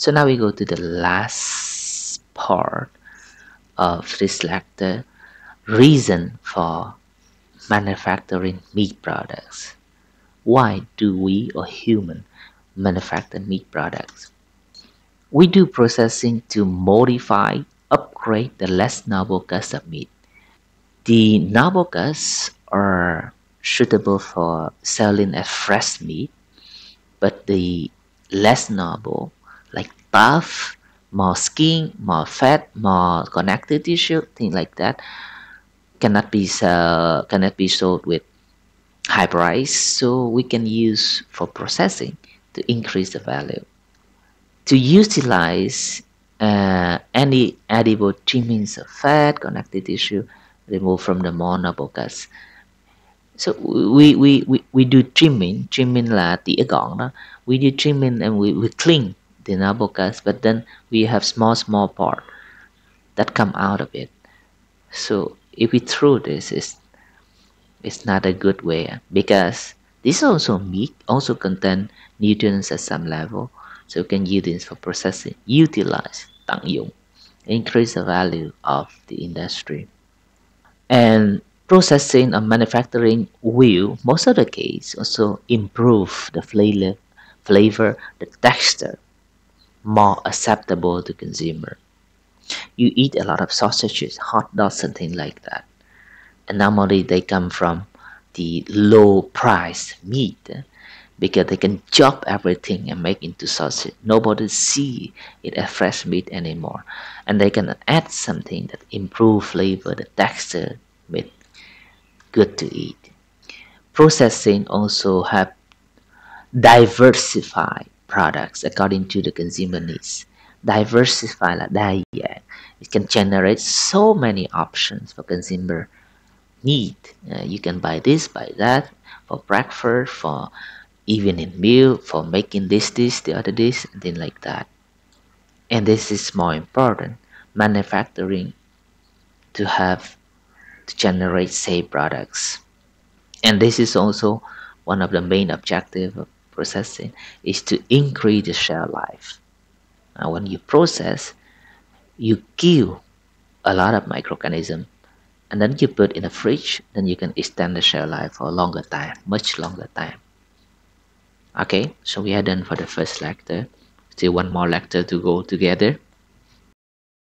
So now we go to the last part of this lecture, reason for manufacturing meat products. Why do we or human manufacture meat products? We do processing to modify, upgrade the less noble cuts of meat. The noble cuts are suitable for selling as fresh meat, but the less noble, like tough, more skin, more fat, more connective tissue, things like that, cannot be sold with high price. So we can use for processing to increase the value. To utilize any edible trimmings of fat, connective tissue removed from the more noble cuts. So we do trimming, trimming là tỉa gọn đó. We do trimming and we clean the noble cuts, but then we have small part that come out of it. So if we throw this, it's not a good way because this also meat also contain nutrients at some level, so you can use this for processing, utilize, tận dụng, increase the value of the industry. And processing or manufacturing will, most of the case, also improve the flavor, the texture, more acceptable to consumer. You eat a lot of sausages, hot dogs, and things like that, and normally they come from the low price meat because they can chop everything and make into sausage. Nobody see it as fresh meat anymore, and they can add something that improve flavor, the texture, with good to eat. Processing also have diversified products according to the consumer needs. Diversify là đa dạng. It can generate so many options for consumer need. You can buy this, buy that for breakfast, for evening meal, for making this dish, the other dish, and things like that. And this is more important. Manufacturing to have to generate safe products. And this is also one of the main objectives of processing is to increase the shelf life. Now, when you process, you kill a lot of microorganisms and then you put in a fridge, then you can extend the shelf life for a longer time, much longer time. Okay, so we are done for the first lecture. Still one more lecture to go together.